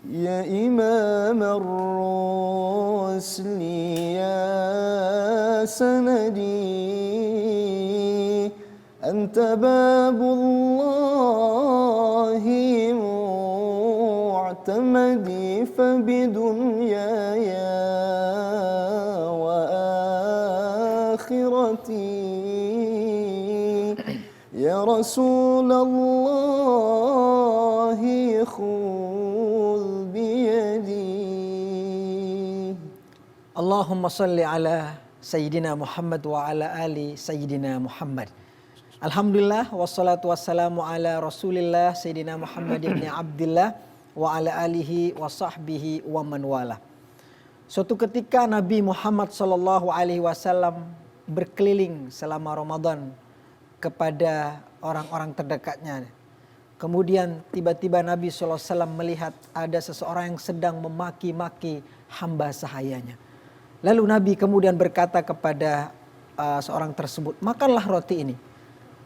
يا إمام الرسل يا سندي أنت باب الله معتمدي فبدنياي وآخرتي يا رسول الله خذ بيدي. Allahumma salli ala Sayyidina Muhammad wa ala ali Sayyidina Muhammad. Alhamdulillah wassalatu wassalamu ala Rasulillah Sayyidina Muhammad ibn Abdillah wa ala alihi wa sahbihi wa man wala. Suatu ketika Nabi Muhammad sallallahu alaihi wasallam berkeliling selama Ramadan kepada orang-orang terdekatnya. Kemudian tiba-tiba Nabi sallallahu alaihi wasallam melihat ada seseorang yang sedang memaki-maki hamba sahayanya. Lalu Nabi kemudian berkata kepada seorang tersebut, makanlah roti ini.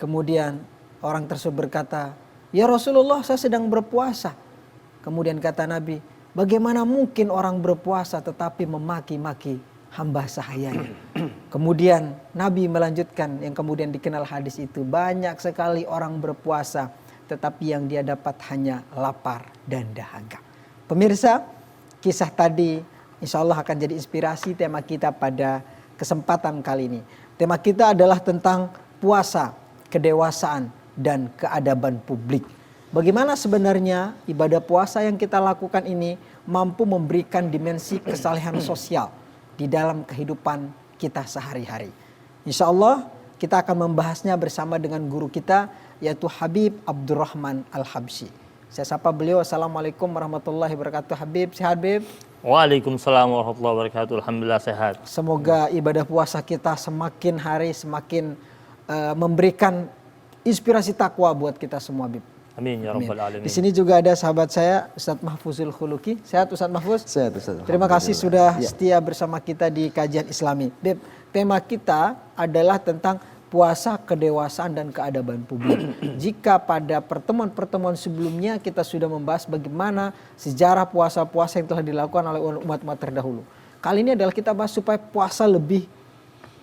Kemudian orang tersebut berkata, ya Rasulullah, saya sedang berpuasa. Kemudian kata Nabi, bagaimana mungkin orang berpuasa tetapi memaki-maki hamba sahayanya. Kemudian Nabi melanjutkan yang kemudian dikenal hadis itu, banyak sekali orang berpuasa tetapi yang dia dapat hanya lapar dan dahaga. Pemirsa, kisah tadi insya Allah akan jadi inspirasi tema kita pada kesempatan kali ini. Tema kita adalah tentang puasa, kedewasaan, dan keadaban publik. Bagaimana sebenarnya ibadah puasa yang kita lakukan ini mampu memberikan dimensi kesalehan sosial di dalam kehidupan kita sehari-hari. Insya Allah kita akan membahasnya bersama dengan guru kita yaitu Habib Abdurrahman Al-Habsyi. Saya sapa beliau. Assalamualaikum warahmatullahi wabarakatuh. Habib, sehat Habib? Waalaikumsalam warahmatullahi wabarakatuh. Alhamdulillah sehat. Semoga ibadah puasa kita semakin hari semakin memberikan inspirasi takwa buat kita semua, Habib. Amin ya rabbal alamin. Di sini juga ada sahabat saya Ustadz Mahfuzul Khuluki. Sehat Ustadz Mahfuz? Sehat Ustaz. Terima kasih sudah setia bersama kita di kajian Islami. Beb, tema kita adalah tentang puasa, kedewasaan, dan keadaban publik. Jika pada pertemuan-pertemuan sebelumnya kita sudah membahas bagaimana sejarah puasa-puasa yang telah dilakukan oleh umat-umat terdahulu. Kali ini adalah kita bahas supaya puasa lebih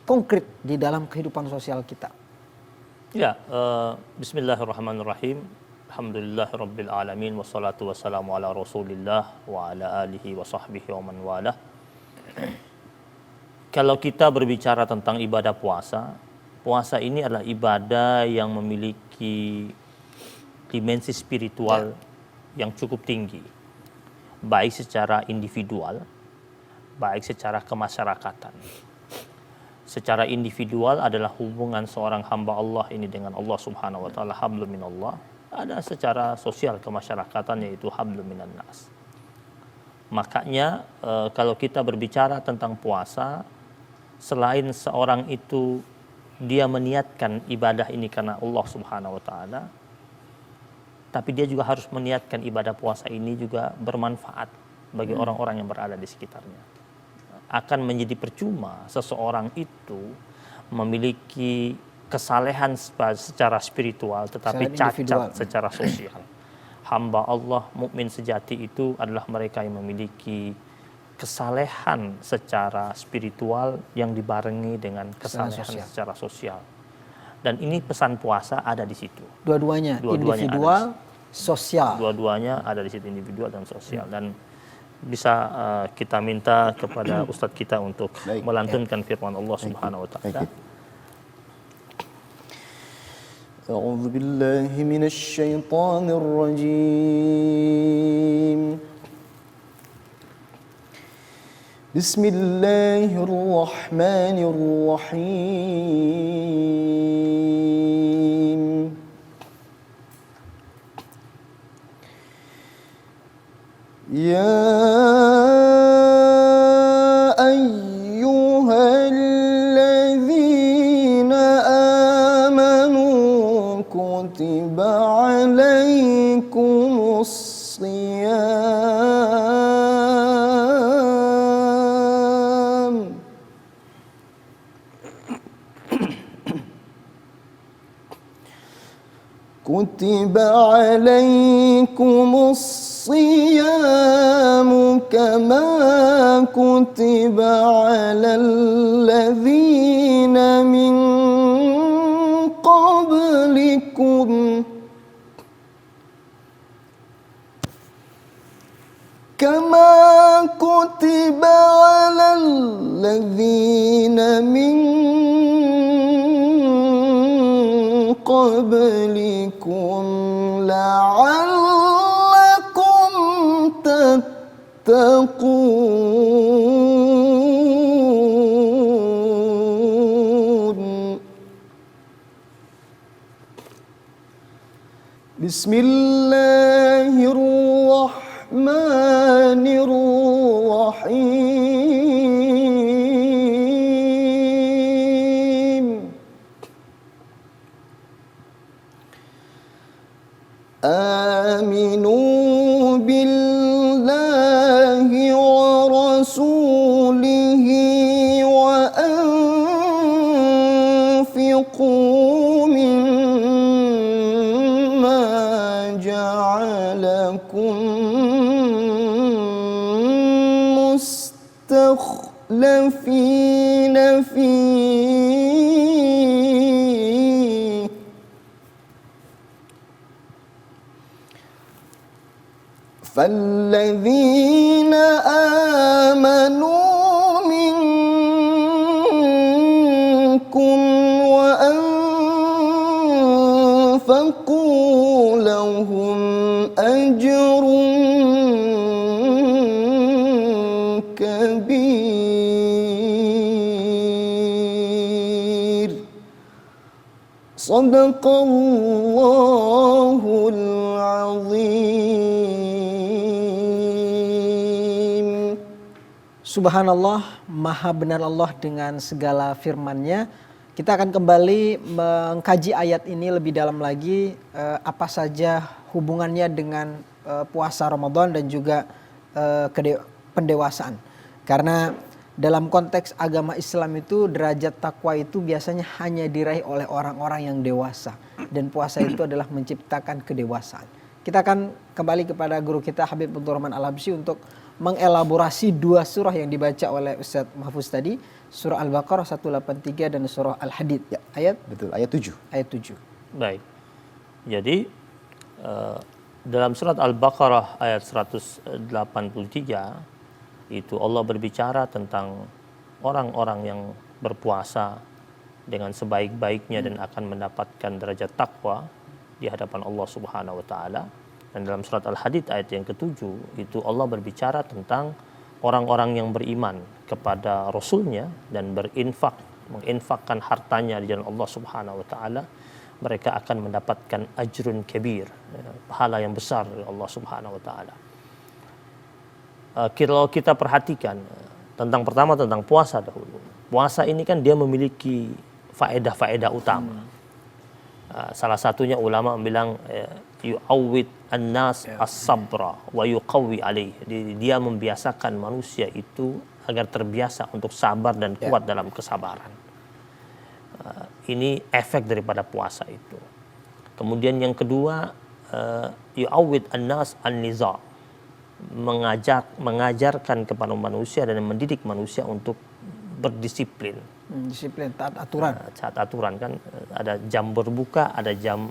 konkret di dalam kehidupan sosial kita. Ya, bismillahirrahmanirrahim. Alhamdulillahirabbil alamin wassalatu wassalamu ala Rasulillah wa ala alihi wa sahbihi wa man walah. Kalau kita berbicara tentang ibadah puasa, puasa ini adalah ibadah yang memiliki dimensi spiritual yang cukup tinggi. Baik secara individual, baik secara kemasyarakatan. Secara individual adalah hubungan seorang hamba Allah ini dengan Allah Subhanahu wa taala, hablum minallah. Ada secara sosial kemasyarakatan yaitu hablum minan nas. Makanya kalau kita berbicara tentang puasa, selain seorang itu dia meniatkan ibadah ini karena Allah Subhanahu wa taala, tapi dia juga harus meniatkan ibadah puasa ini juga bermanfaat bagi orang-orang yang berada di sekitarnya. Akan menjadi percuma seseorang itu memiliki kesalehan secara spiritual tetapi cacat secara sosial. Hamba Allah mukmin sejati itu adalah mereka yang memiliki kesalehan secara spiritual yang dibarengi dengan kesalehan secara sosial. Dan ini pesan puasa ada di situ. Dua-duanya individual, sosial. Dua-duanya ada di situ, individual dan sosial. Dan bisa kita minta kepada ustadz kita untuk melantunkan firman Allah Subhanahu wa taala. A'udzu billahi minasy syaithanir rajim. Bismillahirrahmanirrahim. Ya ayyuhalladzina amanu kutiba alaikumus shiyam kutiba alaikumus الصيام كما كتب على الذين من قبلكم كما كتب على الذين من قبلكم لعلكم تتقون. بسم الله الرحمن الرحيم. آمنوا بالله ورسوله وأنفقوا مما جعلكم مستخلفين فيه فالذين آمنوا منكم وأنفقوا لهم أجر كبير. صدق الله العظيم. Subhanallah, maha benar Allah dengan segala firman-Nya. Kita akan kembali mengkaji ayat ini lebih dalam lagi, apa saja hubungannya dengan puasa Ramadan dan juga pendewasaan. Karena dalam konteks agama Islam itu derajat takwa itu biasanya hanya diraih oleh orang-orang yang dewasa, dan puasa itu adalah menciptakan kedewasaan. Kita akan kembali kepada guru kita Habib Abdurrahman Al-Habsyi untuk mengelaborasi dua surah yang dibaca oleh Ustaz Mahfuz tadi, surah Al-Baqarah 183 dan surah Al-Hadid. Ya, ayat betul, ayat 7. Ayat 7. Baik. Jadi dalam surat Al-Baqarah ayat 183 itu Allah berbicara tentang orang-orang yang berpuasa dengan sebaik-baiknya dan akan mendapatkan derajat takwa di hadapan Allah Subhanahu wa taala. Dan dalam surat Al-Hadid ayat yang ke-7 itu Allah berbicara tentang orang-orang yang beriman kepada Rasulnya dan menginfakkan hartanya di jalan Allah Subhanahu wa taala, mereka akan mendapatkan ajrun kabir, pahala yang besar dari Allah Subhanahu wa taala. Kalau kita perhatikan tentang puasa dahulu. Puasa ini kan dia memiliki faedah-faedah utama. Salah satunya ulama bilang yu'awwid an-nas as-sabra wa yuqawwi alaih. Dia membiasakan manusia itu agar terbiasa untuk sabar dan kuat dalam kesabaran. Ini efek daripada puasa itu. Kemudian yang kedua, yu'awwid an-nas an-niza. Mengajarkan kepada manusia dan mendidik manusia untuk berdisiplin. Disiplin, taat aturan. Taat aturan kan, ada jam berbuka, ada jam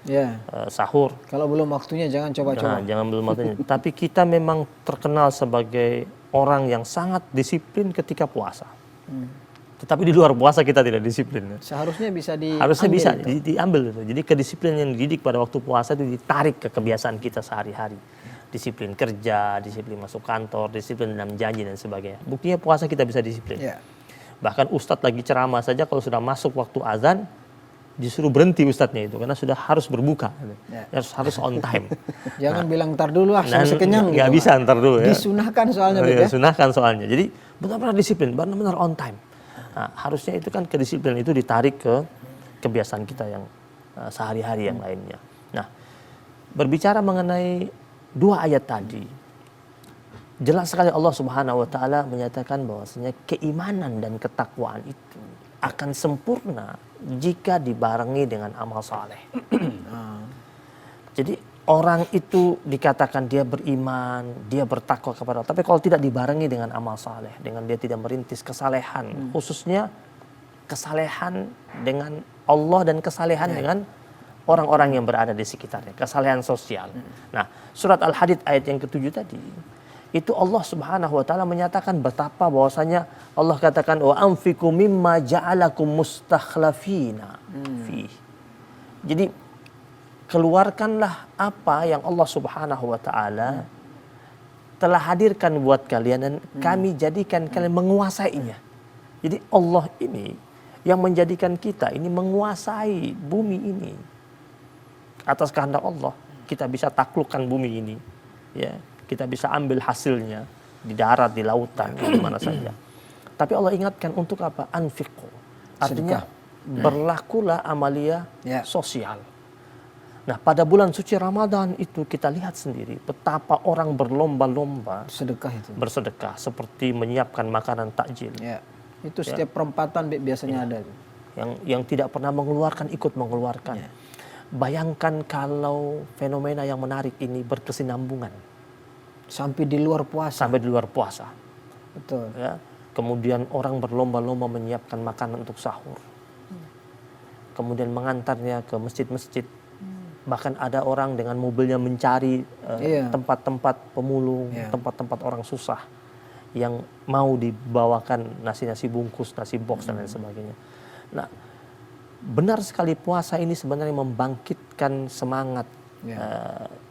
Ya. Sahur. Kalau belum waktunya jangan coba-coba. Jangan belum waktunya. Tapi kita memang terkenal sebagai orang yang sangat disiplin ketika puasa. Tetapi di luar puasa kita tidak disiplin. Seharusnya bisa diambil. Harusnya bisa diambil itu. Jadi kedisiplinan yang dididik pada waktu puasa itu ditarik ke kebiasaan kita sehari-hari. Disiplin kerja, disiplin masuk kantor, disiplin dalam janji dan sebagainya. Buktinya puasa kita bisa disiplin. Ya. Bahkan ustadz lagi ceramah saja kalau sudah masuk waktu azan disuruh berhenti ustadznya itu karena sudah harus berbuka, harus on time. Jangan bilang ntar dulu saya kenyang. Nggak bisa ntar dulu ya. Disunahkan soalnya ya. Disunahkan soalnya. Jadi benar-benar disiplin, benar-benar on time. Nah, harusnya itu kan kedisiplinan itu ditarik ke kebiasaan kita yang sehari-hari yang lainnya. Nah, berbicara mengenai dua ayat tadi, jelas sekali Allah Subhanahu wa taala menyatakan bahwasanya keimanan dan ketakwaan itu akan sempurna jika dibarengi dengan amal saleh. Jadi orang itu dikatakan dia beriman, dia bertakwa kepada Allah. Tapi kalau tidak dibarengi dengan amal saleh, dengan dia tidak merintis kesalehan, khususnya kesalehan dengan Allah dan kesalehan dengan orang-orang yang berada di sekitarnya, kesalehan sosial. Nah, surat Al-Hadid ayat yang ke-7 tadi, itu Allah Subhanahu wa taala menyatakan betapa bahwasanya Allah katakan wa anfiqu mimma ja'alakum mustakhlafina fi. Jadi keluarkanlah apa yang Allah Subhanahu wa taala telah hadirkan buat kalian dan kami jadikan kalian menguasainya. Jadi Allah ini yang menjadikan kita ini menguasai bumi ini. Atas kehendak Allah kita bisa taklukkan bumi ini, ya. Kita bisa ambil hasilnya di darat, di lautan, di mana saja. Tapi Allah ingatkan untuk apa? Anfiqu. Artinya berlakulah amalia sosial. Nah, pada bulan suci Ramadan itu kita lihat sendiri betapa orang berlomba-lomba Sedekah itu. bersedekah seperti menyiapkan makanan takjil. Ya. Itu setiap perempatan biasanya ada. Yang tidak pernah mengeluarkan ikut mengeluarkan. Bayangkan kalau fenomena yang menarik ini berkesinambungan Sampai di luar puasa. sampai di luar puasa. Betul. Ya. Kemudian orang berlomba-lomba menyiapkan makanan untuk sahur. Kemudian mengantarnya ke masjid-masjid. Bahkan ada orang dengan mobilnya mencari tempat-tempat pemulung, tempat-tempat orang susah yang mau dibawakan nasi-nasi bungkus, nasi box dan lain sebagainya. Nah, benar sekali puasa ini sebenarnya membangkitkan semangat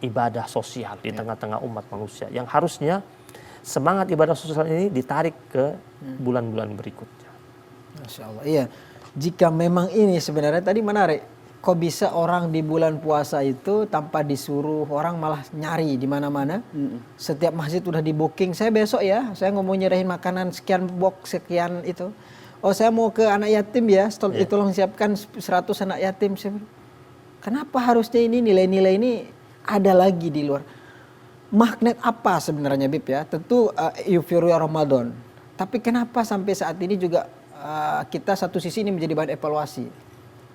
ibadah sosial di tengah-tengah umat manusia yang harusnya semangat ibadah sosial ini ditarik ke bulan-bulan berikutnya. Masya Allah. Iya. Jika memang ini sebenarnya tadi menarik. Kok bisa orang di bulan puasa itu tanpa disuruh orang malah nyari di mana-mana. Setiap masjid udah di booking. Saya besok ya, saya mau nyerahin makanan sekian box, sekian itu. Oh saya mau ke anak yatim ya, tolong siapkan 100 anak yatim. Kenapa harusnya ini nilai-nilai ini ada lagi di luar? Magnet apa sebenarnya Bib ya? Tentu euforia Ramadan. Tapi kenapa sampai saat ini juga kita satu sisi ini menjadi bahan evaluasi?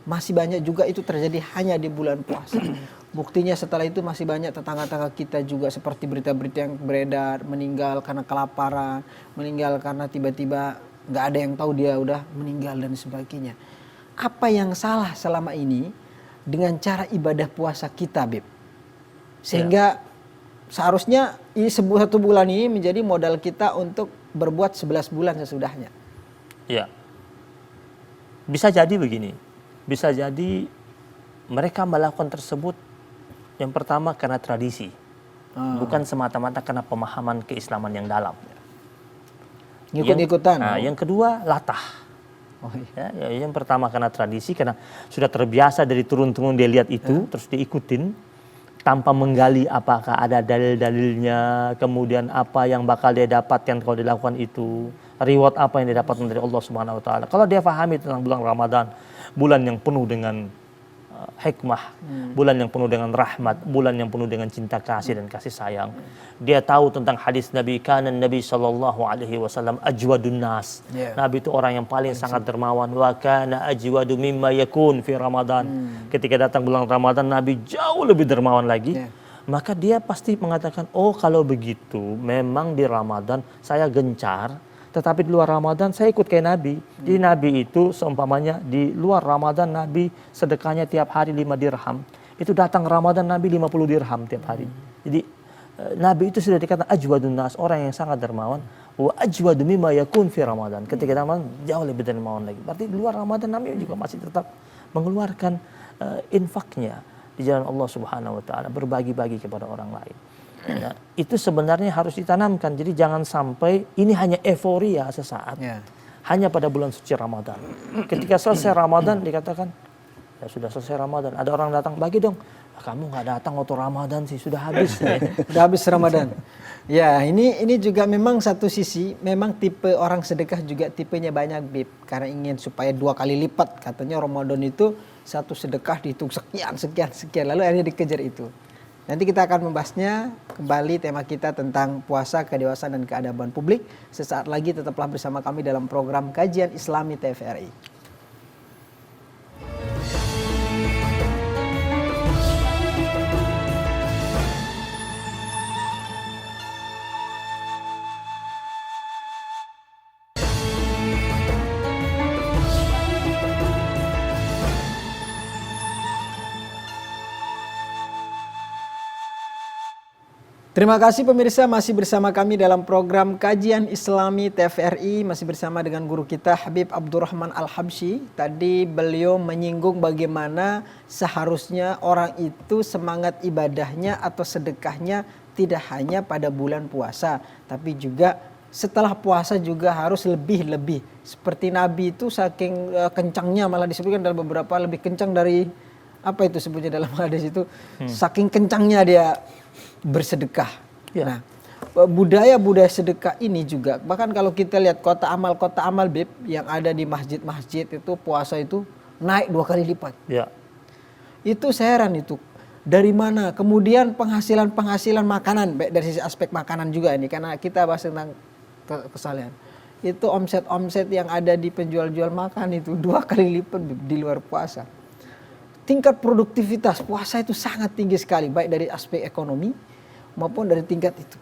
Masih banyak juga itu terjadi hanya di bulan puasa. Buktinya setelah itu masih banyak tetangga-tetangga kita juga seperti berita-berita yang beredar, meninggal karena kelaparan, meninggal karena tiba-tiba nggak ada yang tahu dia udah meninggal dan sebagainya. Apa yang salah selama ini dengan cara ibadah puasa kita, Bib? Sehingga seharusnya ini satu bulan ini menjadi modal kita untuk berbuat 11 bulan sesudahnya. Ya, bisa jadi begini. Bisa jadi mereka melakukan tersebut yang pertama karena tradisi. Bukan semata-mata karena pemahaman keislaman yang dalam. Ngikut-ngikutan. Yang kedua, latah. Oh, iya. Yang pertama karena tradisi, karena sudah terbiasa dari turun-turun dia lihat itu, terus diikutin tanpa menggali apakah ada dalil-dalilnya, kemudian apa yang bakal dia dapatkan kalau dilakukan itu, reward apa yang dia dapatkan dari Allah Subhanahu wa taala. Kalau dia pahami tentang bulan Ramadan, bulan yang penuh dengan hikmah, bulan yang penuh dengan rahmat, bulan yang penuh dengan cinta kasih dan kasih sayang. Dia tahu tentang hadis Nabi, kana Nabi sallallahu alaihi wasallam ajwadun nas. Nabi itu orang yang paling sangat dermawan. Wa kana ajwadu mimma yakun fi Ramadan. Ketika datang bulan Ramadan, Nabi jauh lebih dermawan lagi. Maka dia pasti mengatakan, oh kalau begitu memang di Ramadan saya gencar, tetapi di luar Ramadan saya ikut kayak Nabi. Jadi Nabi itu seumpamanya di luar Ramadan Nabi sedekahnya tiap hari 5 dirham. Itu datang Ramadan Nabi 50 dirham tiap hari. Jadi Nabi itu sudah dikatakan ajwadun nas, orang yang sangat dermawan. Wa ajwadu mimma yakun fi Ramadan. Ketika Ramadan jauh lebih dermawan lagi. Berarti di luar Ramadan Nabi juga masih tetap mengeluarkan infaknya di jalan Allah Subhanahu wa taala, berbagi-bagi kepada orang lain. Nah, itu sebenarnya harus ditanamkan. Jadi jangan sampai ini hanya euforia sesaat. Hanya pada bulan suci Ramadan. Ketika selesai Ramadan dikatakan, ya sudah selesai Ramadan. Ada orang datang, bagi dong. Kamu nggak datang waktu Ramadan sih, sudah habis. Sudah habis Ramadan. Ya, ini juga memang satu sisi, memang tipe orang sedekah juga tipenya banyak, Bib. Karena ingin supaya 2 kali lipat. Katanya Ramadan itu satu sedekah dihitung sekian. Lalu akhirnya dikejar itu. Nanti kita akan membahasnya kembali, tema kita tentang puasa, kedewasaan dan keadaban publik. Sesaat lagi tetaplah bersama kami dalam program Kajian Islami TVRI. Terima kasih pemirsa, masih bersama kami dalam program Kajian Islami TVRI, masih bersama dengan guru kita Habib Abdurrahman Al-Habsyi. Tadi beliau menyinggung bagaimana seharusnya orang itu semangat ibadahnya atau sedekahnya tidak hanya pada bulan puasa, tapi juga setelah puasa juga harus lebih-lebih. Seperti Nabi itu saking kencangnya, malah disebutkan dalam beberapa lebih kencang dari apa itu sebutnya dalam hadis itu, saking kencangnya dia bersedekah. Ya. Nah, budaya sedekah ini juga, bahkan kalau kita lihat kota amal Bib yang ada di masjid-masjid itu puasa itu naik 2 kali lipat. Ya. Itu saya heran itu. Dari mana? Kemudian penghasilan makanan, baik dari sisi aspek makanan juga ini, karena kita bahas tentang kesalahan. Itu omset yang ada di penjual-jual makan itu 2 kali lipat di luar puasa. Tingkat produktivitas puasa itu sangat tinggi sekali, baik dari aspek ekonomi maupun dari tingkat itu.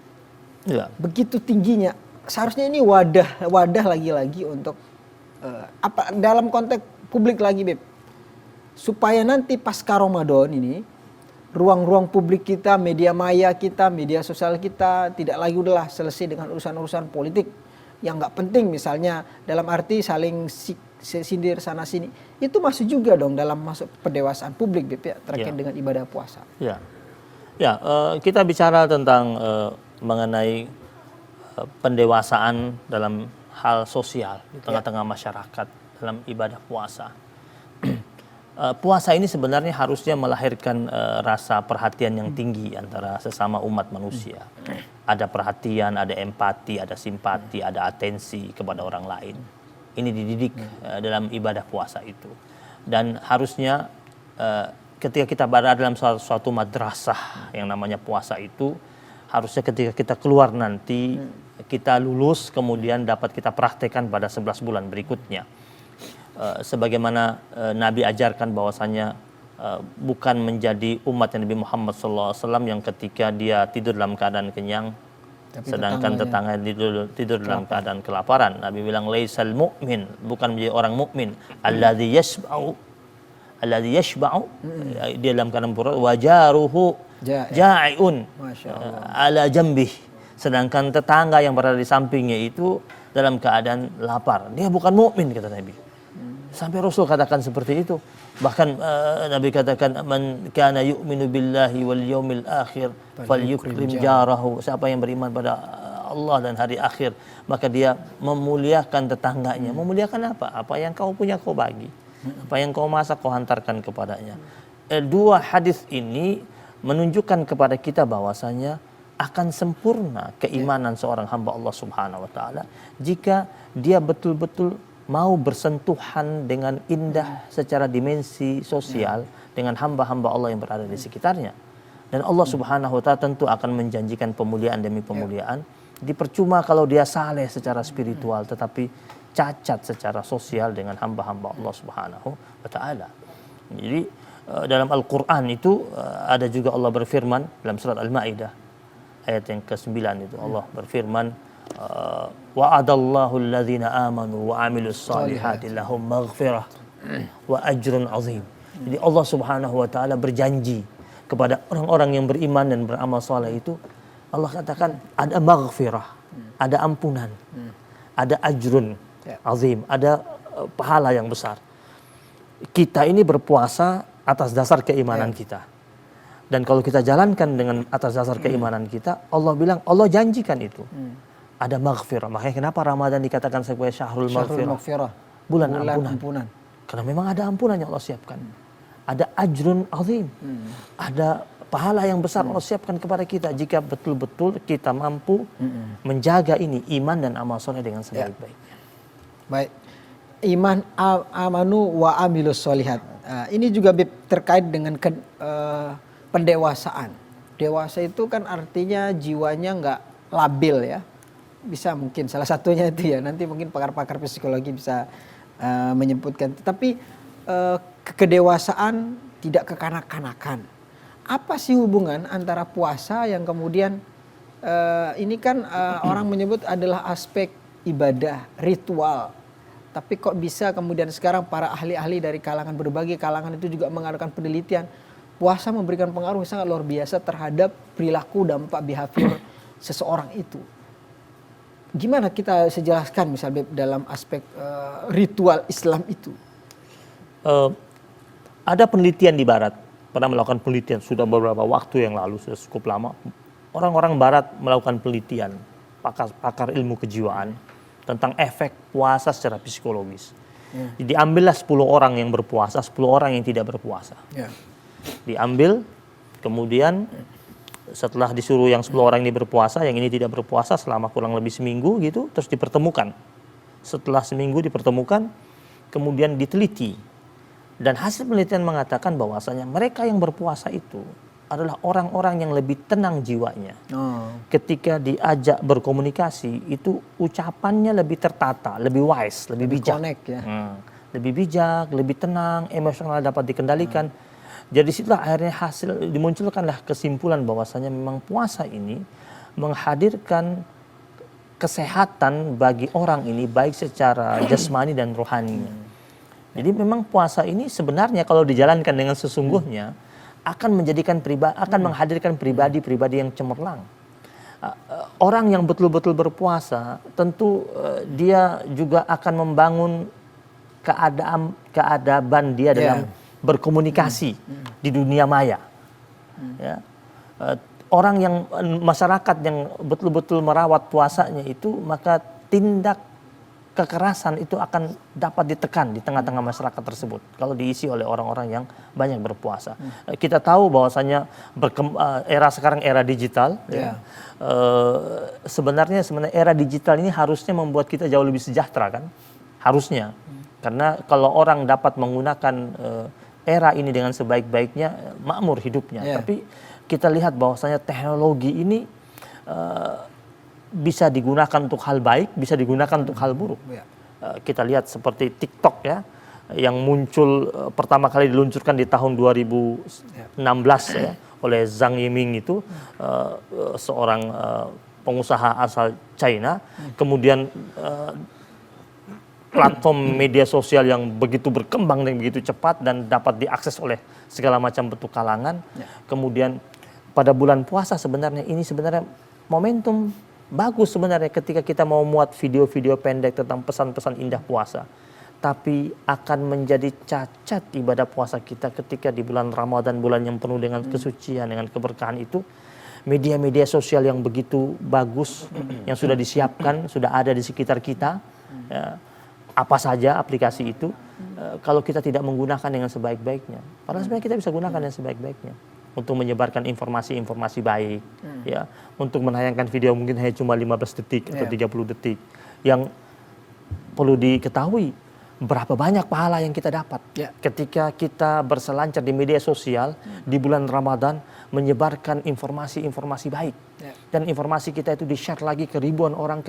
Ya. Begitu tingginya. Seharusnya ini wadah lagi-lagi untuk dalam konteks publik lagi, Beb. Supaya nanti pasca Ramadan ini ruang-ruang publik kita, media maya kita, media sosial kita tidak lagi udahlah selesai dengan urusan-urusan politik yang nggak penting, misalnya dalam arti saling sindir sana sini. Itu masuk juga dong dalam masuk pendewasaan publik, Beb, ya, terkait dengan ibadah puasa. Ya, kita bicara tentang mengenai pendewasaan dalam hal sosial di tengah-tengah masyarakat dalam ibadah puasa. Puasa ini sebenarnya harusnya melahirkan rasa perhatian yang tinggi antara sesama umat manusia. Ada perhatian, ada empati, ada simpati, ada atensi kepada orang lain. Ini dididik dalam ibadah puasa itu. Dan harusnya ketika kita berada dalam suatu madrasah yang namanya puasa itu, harusnya ketika kita keluar nanti, kita lulus kemudian dapat kita praktekkan pada 11 bulan berikutnya. Sebagaimana Nabi ajarkan bahwasanya bukan menjadi umat Nabi Muhammad SAW yang ketika dia tidur dalam keadaan kenyang, tapi sedangkan tetangganya tidur dalam keadaan kelaparan. Nabi bilang laisal mu'min, bukan menjadi orang mukmin, alladzi yashba'u dia dalam keadaan perut, wajaruhu ja'iun ala jambih, sedangkan tetangga yang berada di sampingnya itu dalam keadaan lapar. Dia bukan mukmin, kata Nabi. Sampai Rasul katakan seperti itu. Bahkan Nabi katakan man kana yu'minu billahi wal yaumil akhir falyukrim jarahu. Siapa yang beriman pada Allah dan hari akhir, maka dia memuliakan tetangganya. Memuliakan apa? Apa yang kau punya kau bagi. Apa yang kau masak kau hantarkan kepadanya. Dua hadis ini menunjukkan kepada kita bahwasanya akan sempurna keimanan seorang hamba Allah Subhanahu wa taala jika dia betul-betul mau bersentuhan dengan indah secara dimensi sosial dengan hamba-hamba Allah yang berada di sekitarnya. Dan Allah Subhanahu wa taala tentu akan menjanjikan pemuliaan demi pemuliaan. Dipercuma kalau dia saleh secara spiritual tetapi cacat secara sosial dengan hamba-hamba Allah Subhanahu wa taala. Jadi dalam Al-Qur'an itu ada juga Allah berfirman dalam surat Al-Maidah ayat yang ke-9 itu, Allah berfirman wa'adallahu alladhina amanu wa amilus salihati lahum maghfirah wa ajrun azim. Jadi Allah Subhanahu wa taala berjanji kepada orang-orang yang beriman dan beramal saleh itu, Allah katakan ada maghfirah, ada ampunan, ada ajrun azim, ada pahala yang besar. Kita ini berpuasa atas dasar keimanan kita. Dan kalau kita jalankan dengan atas dasar keimanan kita, Allah bilang, Allah janjikan itu. Ada maghfirah. Makanya kenapa Ramadan dikatakan sebagai syahrul maghfirah? Bulan ampunan. Karena memang ada ampunan yang Allah siapkan. Ada ajrun azim. Ada pahala yang besar Allah siapkan kepada kita jika betul-betul kita mampu menjaga ini, iman dan amal soleh dengan sebaik-baiknya. Baik. Iman amanu wa amilus solihat. Ini juga terkait dengan pendewasaan. Dewasa itu kan artinya jiwanya nggak labil ya. Bisa mungkin salah satunya itu ya, nanti mungkin pakar-pakar psikologi bisa menyebutkan. Tapi kedewasaan tidak kekanak-kanakan. Apa sih hubungan antara puasa yang kemudian ini kan orang menyebut adalah aspek ibadah, ritual. Tapi kok bisa kemudian sekarang para ahli-ahli dari berbagai kalangan itu juga mengadakan penelitian. puasa memberikan pengaruh yang sangat luar biasa terhadap perilaku dampak behavior seseorang itu. Gimana kita sejelaskan misalnya dalam aspek ritual Islam itu? Ada penelitian di Barat, pernah melakukan penelitian sudah beberapa waktu yang lalu, sudah cukup lama. Orang-orang Barat melakukan penelitian, pakar ilmu kejiwaan tentang efek puasa secara psikologis. Jadi ambillah 10 orang yang berpuasa, 10 orang yang tidak berpuasa. Diambil, kemudian setelah disuruh yang 10 orang ini berpuasa, yang ini tidak berpuasa selama kurang lebih seminggu gitu, terus dipertemukan. Setelah seminggu dipertemukan, kemudian diteliti. Dan hasil penelitian mengatakan bahwasanya mereka yang berpuasa itu adalah orang-orang yang lebih tenang jiwanya. Ketika diajak berkomunikasi, itu ucapannya lebih tertata, lebih wise, lebih bijak. Connect, ya. Lebih bijak, lebih tenang, emosional dapat dikendalikan. Jadi situlah akhirnya dimunculkanlah kesimpulan bahwasanya memang puasa ini menghadirkan kesehatan bagi orang ini baik secara jasmani dan rohaninya. Jadi memang puasa ini sebenarnya kalau dijalankan dengan sesungguhnya akan menghadirkan pribadi-pribadi yang cemerlang. Orang yang betul-betul berpuasa tentu dia juga akan membangun keadaban dia dalam berkomunikasi di dunia maya. Ya. Orang yang masyarakat yang betul-betul merawat puasanya itu, maka tindak kekerasan itu akan dapat ditekan di tengah-tengah masyarakat tersebut kalau diisi oleh orang-orang yang banyak berpuasa. Kita tahu bahwasanya era sekarang era digital. Sebenarnya era digital ini harusnya membuat kita jauh lebih sejahtera kan? Harusnya. Karena kalau orang dapat menggunakan era ini dengan sebaik-baiknya, makmur hidupnya. Tapi kita lihat bahwasanya teknologi ini bisa digunakan untuk hal baik, bisa digunakan untuk hal buruk. Kita lihat seperti TikTok ya, yang muncul pertama kali diluncurkan di tahun 2016 ya, oleh Zhang Yiming itu, seorang pengusaha asal China. Kemudian platform media sosial yang begitu berkembang dan begitu cepat dan dapat diakses oleh segala macam bentuk kalangan. Kemudian pada bulan puasa sebenarnya momentum bagus sebenarnya ketika kita mau muat video-video pendek tentang pesan-pesan indah puasa. Tapi akan menjadi cacat ibadah puasa kita ketika di bulan Ramadan, bulan yang penuh dengan kesucian, dengan keberkahan itu, media-media sosial yang begitu bagus yang sudah disiapkan, sudah ada di sekitar kita, ya, apa saja aplikasi itu, kalau kita tidak menggunakan dengan sebaik-baiknya, padahal sebenarnya kita bisa gunakan dengan sebaik-baiknya untuk menyebarkan informasi-informasi baik, ya, untuk menayangkan video mungkin hanya cuma 15 detik atau 30 detik, yang perlu diketahui berapa banyak pahala yang kita dapat ketika kita berselancar di media sosial di bulan Ramadan menyebarkan informasi-informasi baik, dan informasi kita itu di-share lagi ke ribuan orang,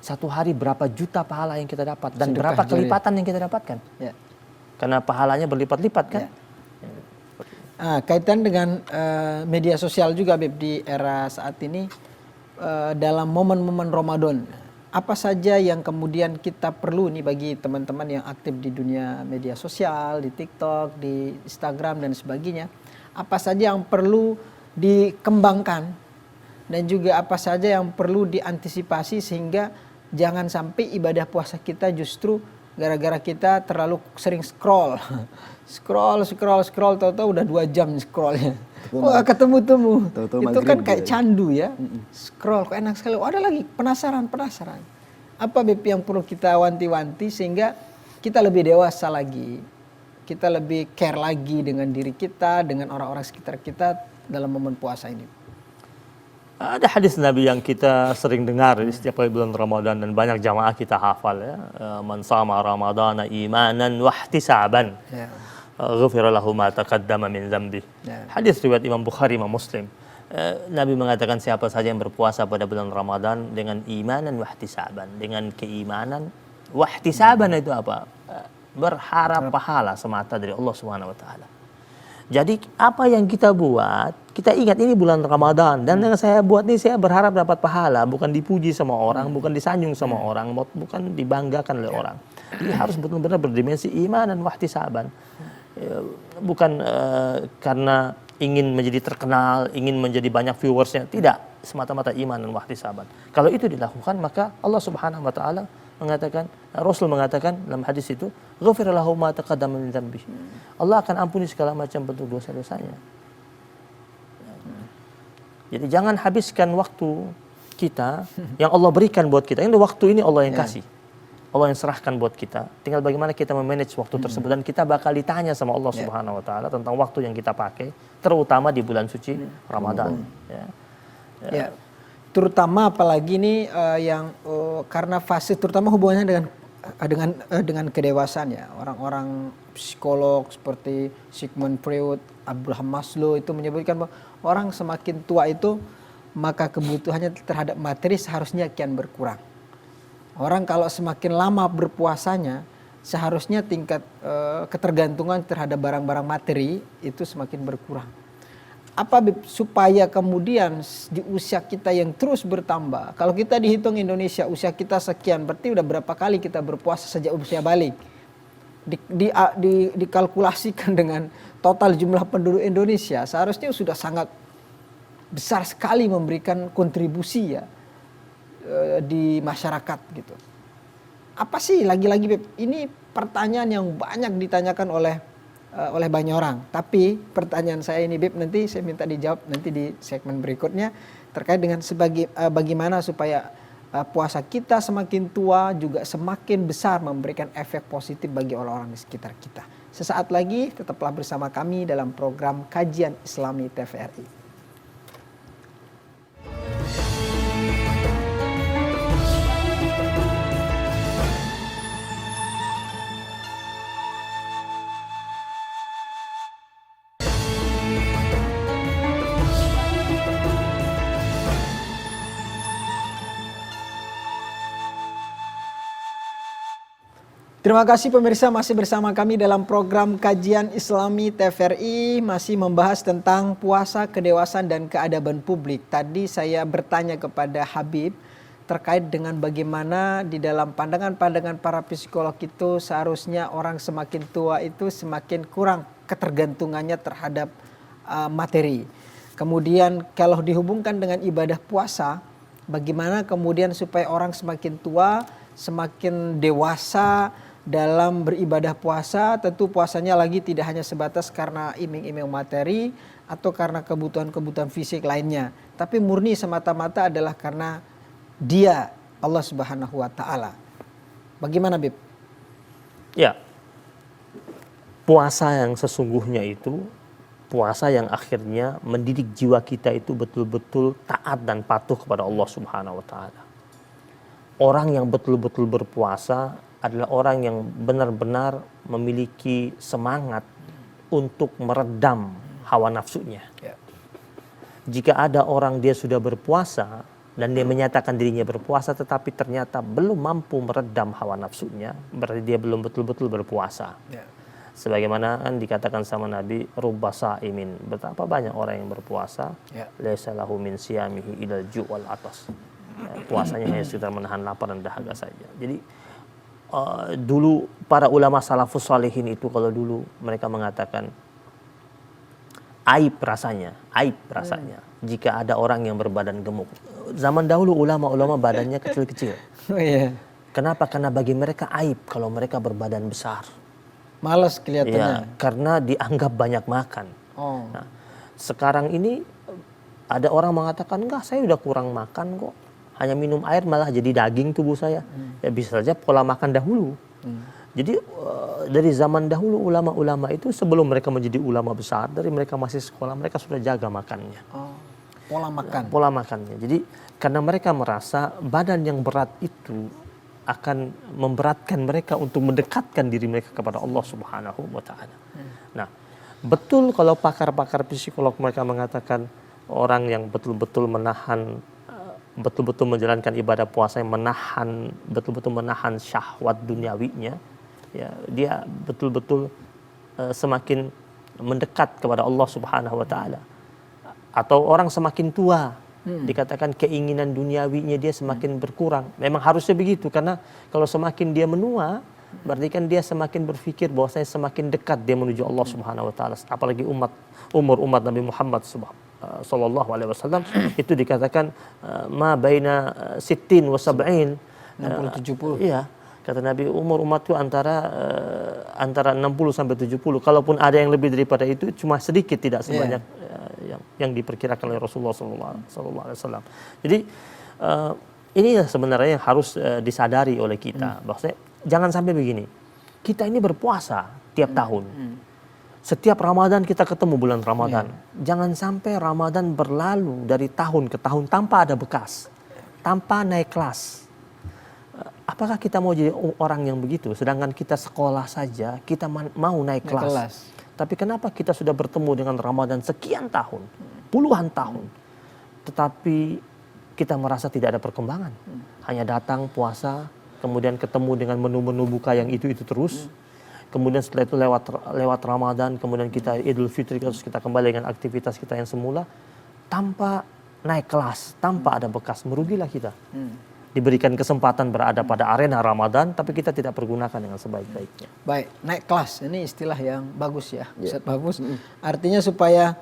satu hari berapa juta pahala yang kita dapat dan sedekah berapa kelipatan yang kita dapatkan, karena pahalanya berlipat-lipat kan. Kaitan dengan media sosial juga Beb, di era saat ini, dalam momen-momen Ramadan, apa saja yang kemudian kita perlu nih bagi teman-teman yang aktif di dunia media sosial, di TikTok, di Instagram dan sebagainya, apa saja yang perlu dikembangkan dan juga apa saja yang perlu diantisipasi sehingga jangan sampai ibadah puasa kita justru gara-gara kita terlalu sering scroll, tahu-tahu udah 2 jam scrollnya. Wah, ketemu-temu. Itu kan kayak candu ya. Scroll, kok enak sekali. Oh, ada lagi penasaran. Apa Beb yang perlu kita wanti-wanti sehingga kita lebih dewasa lagi, kita lebih care lagi dengan diri kita, dengan orang-orang sekitar kita dalam momen puasa ini? Ada hadis Nabi yang kita sering dengar di setiap kali bulan Ramadan dan banyak jamaah kita hafal ya. Man shama ramadhana imanan wa ihtisaban, ghufira lahu ma taqaddama min dzambi. Hadis riwayat Imam Bukhari, Imam Muslim. Nabi mengatakan siapa saja yang berpuasa pada bulan Ramadan dengan imanan wa ihtisaban, dengan keimanan. Wa ihtisaban itu apa? Berharap pahala semata dari Allah Subhanahu wa taala. Jadi apa yang kita buat, kita ingat ini bulan Ramadan, dan yang saya buat ini saya berharap dapat pahala, bukan dipuji sama orang, bukan disanjung sama orang, bukan dibanggakan oleh orang. Jadi harus benar-benar berdimensi iman dan wahtisaban. bukan karena ingin menjadi terkenal, ingin menjadi banyak viewersnya, tidak, semata-mata iman dan wahtisaban. Kalau itu dilakukan, maka Allah Subhanahu wa taala mengatakan, Rasul mengatakan dalam hadis itu, ghafir lahu ma taqaddama min dzambihi. Allah akan ampuni segala macam bentuk dosa-dosanya. Jadi jangan habiskan waktu kita yang Allah berikan buat kita. Ini waktu ini Allah yang kasih. Allah yang serahkan buat kita. Tinggal bagaimana kita memanage waktu tersebut, dan kita bakal ditanya sama Allah Subhanahu wa taala tentang waktu yang kita pakai, terutama di bulan suci Ramadan. Ya. Terutama apalagi nih yang karena fase terutama hubungannya dengan kedewasaan ya. Orang-orang psikolog seperti Sigmund Freud, Abraham Maslow itu menyebutkan bahwa orang semakin tua itu maka kebutuhannya terhadap materi seharusnya kian berkurang. Orang kalau semakin lama berpuasanya, seharusnya tingkat ketergantungan terhadap barang-barang materi itu semakin berkurang. Apa supaya kemudian di usia kita yang terus bertambah, kalau kita dihitung Indonesia usia kita sekian, berarti udah berapa kali kita berpuasa sejak usia balik? Dikalkulasikan dengan total jumlah penduduk Indonesia, seharusnya sudah sangat besar sekali memberikan kontribusi ya di masyarakat gitu. Apa sih lagi-lagi Beb? Ini pertanyaan yang banyak ditanyakan oleh banyak orang. Tapi pertanyaan saya ini Beb, nanti saya minta dijawab nanti di segmen berikutnya terkait dengan bagaimana supaya puasa kita semakin tua juga semakin besar memberikan efek positif bagi orang-orang di sekitar kita. Sesaat lagi tetaplah bersama kami dalam program Kajian Islami TVRI. Terima kasih pemirsa, masih bersama kami dalam program Kajian Islami TVRI, masih membahas tentang puasa, kedewasaan dan keadaban publik. Tadi saya bertanya kepada Habib terkait dengan bagaimana di dalam pandangan-pandangan para psikolog itu seharusnya orang semakin tua itu semakin kurang ketergantungannya terhadap materi. Kemudian kalau dihubungkan dengan ibadah puasa, bagaimana kemudian supaya orang semakin tua, semakin dewasa dalam beribadah puasa. Tentu puasanya lagi tidak hanya sebatas karena iming-iming materi atau karena kebutuhan-kebutuhan fisik lainnya, tapi murni semata-mata adalah karena Dia, Allah Subhanahu wa taala. Bagaimana Bib? Ya. Puasa yang sesungguhnya itu puasa yang akhirnya mendidik jiwa kita itu betul-betul taat dan patuh kepada Allah Subhanahu wa taala. Orang yang betul-betul berpuasa adalah orang yang benar-benar memiliki semangat untuk meredam hawa nafsunya. Ya. Jika ada orang dia sudah berpuasa dan dia menyatakan dirinya berpuasa tetapi ternyata belum mampu meredam hawa nafsunya, berarti dia belum betul-betul berpuasa. Ya. Sebagaimana kan dikatakan sama Nabi, rubba sa'imin, betapa banyak orang yang berpuasa, laisa lahu min siyamihi ilal ju' wal atas. Ya, puasanya hanya sekitar menahan lapar dan dahaga saja. Jadi dulu para ulama salafus salihin itu kalau dulu mereka mengatakan aib rasanya jika ada orang yang berbadan gemuk. Zaman dahulu ulama-ulama badannya kecil-kecil. Oh, iya. Kenapa? Karena bagi mereka aib kalau mereka berbadan besar. Malas kelihatannya. Ya, karena dianggap banyak makan. Oh. Nah, sekarang ini ada orang mengatakan enggak, saya udah kurang makan kok. Hanya minum air malah jadi daging tubuh saya. Ya bisa saja pola makan dahulu. Jadi dari zaman dahulu ulama-ulama itu sebelum mereka menjadi ulama besar, dari mereka masih sekolah mereka sudah jaga makannya. Oh, pola makan. Pola makannya. Jadi karena mereka merasa badan yang berat itu akan memberatkan mereka untuk mendekatkan diri mereka kepada Allah Subhanahu wa taala. Nah, betul kalau pakar-pakar psikolog mereka mengatakan orang yang betul-betul menahan, betul-betul menjalankan ibadah puasa yang betul-betul menahan syahwat duniawinya, ya dia betul-betul semakin mendekat kepada Allah Subhanahu wa taala. Atau orang semakin tua, dikatakan keinginan duniawinya dia semakin berkurang. Memang harusnya begitu, karena kalau semakin dia menua, berarti kan dia semakin berpikir bahwasanya semakin dekat dia menuju Allah Subhanahu wa taala. Apalagi umur umat Nabi Muhammad sallallahu alaihi wasallam itu dikatakan ma baina sittin wa sab'in 60-70. Iya, kata Nabi umur umat itu antara 60 sampai 70. Kalaupun ada yang lebih daripada itu cuma sedikit, tidak sebanyak yang diperkirakan oleh Rasulullah sallallahu alaihi wasallam. Jadi ini sebenarnya yang harus disadari oleh kita bahwasanya jangan sampai begini. Kita ini berpuasa tiap tahun. Setiap Ramadan kita ketemu bulan Ramadan. Jangan sampai Ramadan berlalu dari tahun ke tahun tanpa ada bekas, tanpa naik kelas. Apakah kita mau jadi orang yang begitu? Sedangkan kita sekolah saja, kita mau naik kelas. Tapi kenapa kita sudah bertemu dengan Ramadan sekian tahun, puluhan tahun, tetapi kita merasa tidak ada perkembangan. Hanya datang puasa, kemudian ketemu dengan menu-menu buka yang itu terus. Kemudian setelah itu lewat Ramadan, kemudian kita Idul Fitri, terus kita kembali dengan aktivitas kita yang semula tanpa naik kelas, tanpa ada bekas. Merugilah kita. Diberikan kesempatan berada pada arena Ramadan, tapi kita tidak pergunakan dengan sebaik-baiknya. Baik, naik kelas ini istilah yang bagus ya, Ustaz Bagus. Artinya supaya